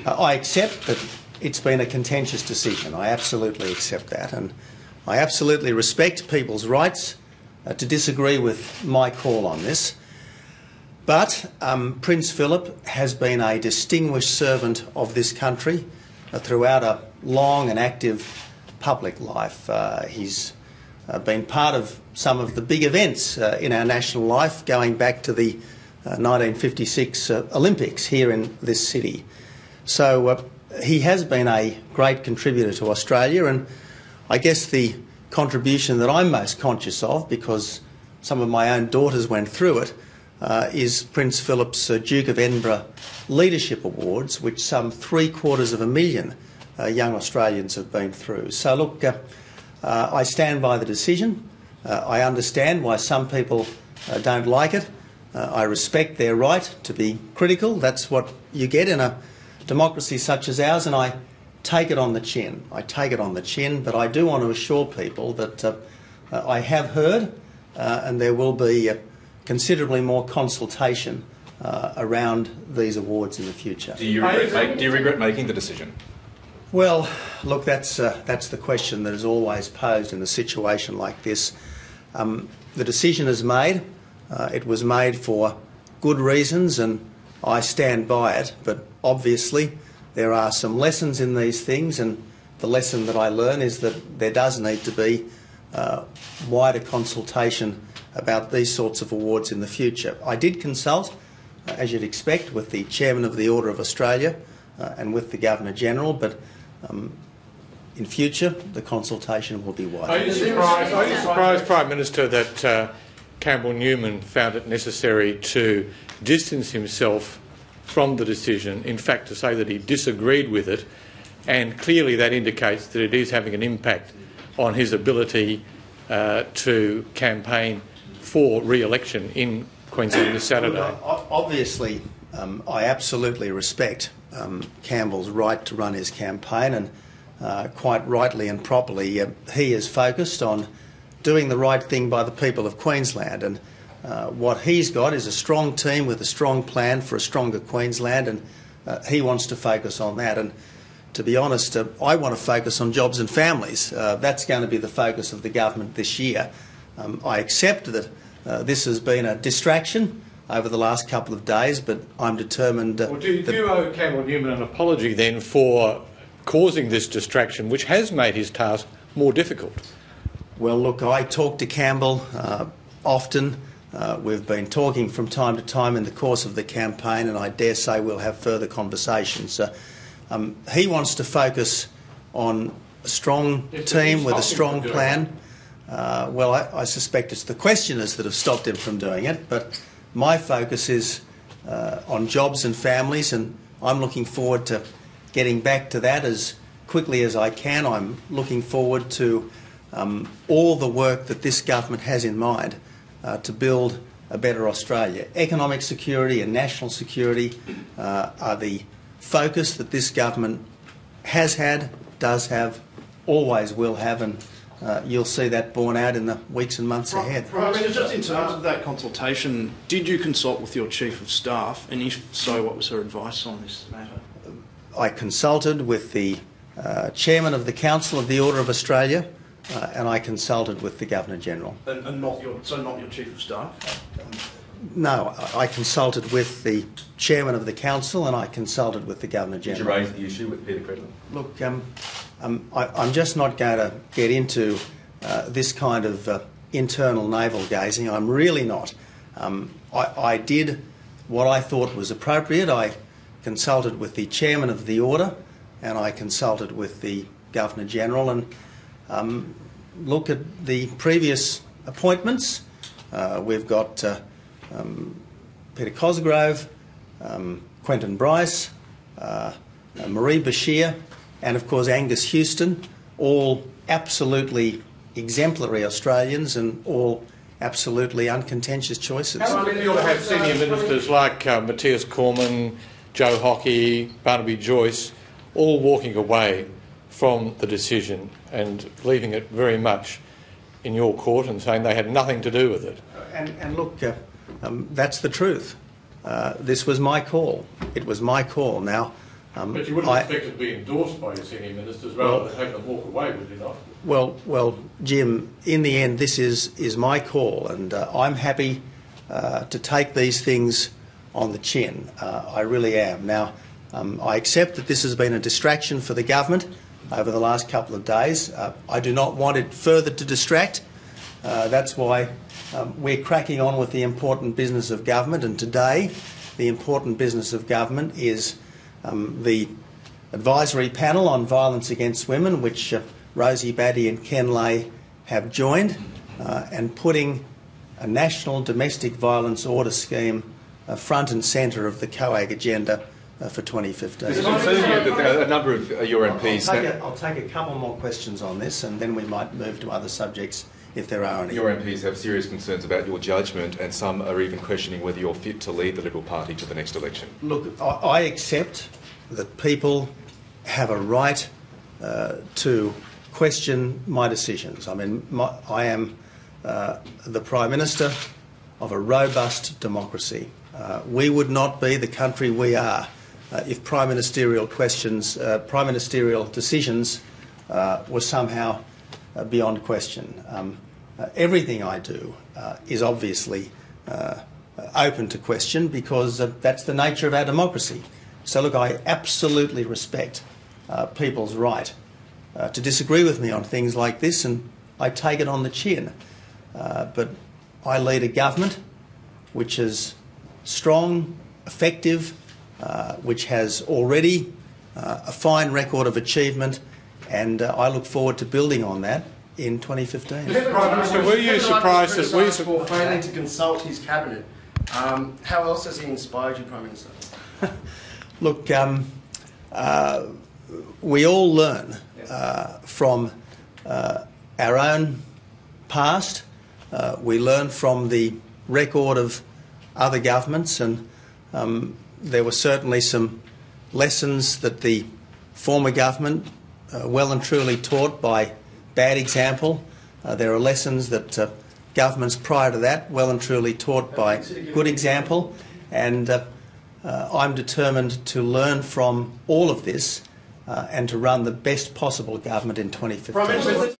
I accept that it's been a contentious decision. I absolutely accept that, and I absolutely respect people's rights to disagree with my call on this. But Prince Phillip has been a distinguished servant of this country throughout a long and active public life. He's been part of some of the big events in our national life, going back to the 1956 Olympics here in this city. So he has been a great contributor to Australia, and I guess the contribution that I'm most conscious of, because some of my own daughters went through it, is Prince Philip's Duke of Edinburgh Leadership Awards, which some 750,000 young Australians have been through. So look, I stand by the decision. I understand why some people don't like it. I respect their right to be critical. That's what you get in a democracy such as ours, and I take it on the chin. I take it on the chin, but I do want to assure people that I have heard and there will be considerably more consultation around these awards in the future. Do you regret making the decision? Well, look, that's the question that is always posed in a situation like this. The decision is made. It was made for good reasons, and I stand by it, but obviously there are some lessons in these things, and the lesson that I learn is that there does need to be wider consultation about these sorts of awards in the future. I did consult, as you'd expect, with the Chairman of the Order of Australia and with the Governor-General, but in future the consultation will be wider. Are you surprised, Prime Minister, that Campbell Newman found it necessary to distance himself from the decision, in fact to say that he disagreed with it, and clearly that indicates that it is having an impact on his ability to campaign for re-election in Queensland this Saturday? Obviously, I absolutely respect Campbell's right to run his campaign, and quite rightly and properly he is focused on doing the right thing by the people of Queensland, and what he's got is a strong team with a strong plan for a stronger Queensland, and he wants to focus on that. And to be honest, I want to focus on jobs and families. That's going to be the focus of the government this year. I accept that this has been a distraction over the last couple of days, but I'm determined... Well, do you owe Campbell Newman an apology then for causing this distraction, which has made his task more difficult? Well, look, I talk to Campbell often. We've been talking from time to time in the course of the campaign, and I dare say we'll have further conversations. He wants to focus on a strong team with a strong plan. Well, I suspect it's the questioners that have stopped him from doing it, but my focus is on jobs and families, and I'm looking forward to getting back to that as quickly as I can. I'm looking forward to all the work that this government has in mind to build a better Australia. Economic security and national security are the focus that this government has had, does have, always will have, and you'll see that borne out in the weeks and months ahead. Just in terms of that consultation, did you consult with your Chief of Staff, and if so, what was her advice on this matter? I consulted with the Chairman of the Council of the Order of Australia, and I consulted with the Governor-General. And not your Chief of Staff? No, I consulted with the Chairman of the Council, and I consulted with the Governor-General. Did you raise the issue with Peter Credlin? Look, I'm just not going to get into this kind of internal navel-gazing. I'm really not. I did what I thought was appropriate. I consulted with the Chairman of the Order, and I consulted with the Governor-General, and look at the previous appointments. We've got Peter Cosgrove, Quentin Bryce, Marie Bashir, and of course Angus Houston, all absolutely exemplary Australians and all absolutely uncontentious choices. How do you feel to have senior ministers like Matthias Cormann, Joe Hockey, Barnaby Joyce, all walking away from the decision and leaving it very much in your court and saying they had nothing to do with it? And look, that's the truth. This was my call. It was my call. Now, But you wouldn't expect it to be endorsed by your senior ministers rather than have them walk away, would you not? Well, Jim, in the end, this is my call, and I'm happy to take these things on the chin. I really am. Now, I accept that this has been a distraction for the government over the last couple of days. I do not want it further to distract. That's why we're cracking on with the important business of government, and today the important business of government is the advisory panel on violence against women, which Rosie Batty and Ken Lay have joined, and putting a national domestic violence order scheme front and centre of the COAG agenda for 2015. Does it concern you that a number of your MPs... I'll take a couple more questions on this, and then we might move to other subjects if there are any. Your MPs have serious concerns about your judgment, and some are even questioning whether you're fit to lead the Liberal Party to the next election. Look, I accept that people have a right to question my decisions. I mean, I am the Prime Minister of a robust democracy. We would not be the country we are if prime ministerial decisions were somehow beyond question. Everything I do is obviously open to question because that's the nature of our democracy. So look, I absolutely respect people's right to disagree with me on things like this, and I take it on the chin. But I lead a government which is strong, effective, which has already a fine record of achievement, and I look forward to building on that in 2015. Prime Minister, were you surprised that we... for failing to consult his cabinet? How else has he inspired you, Prime Minister? Look, we all learn from our own past. We learn from the record of other governments, and there were certainly some lessons that the former government well and truly taught by bad example. There are lessons that governments prior to that well and truly taught by good example, and I'm determined to learn from all of this and to run the best possible government in 2015.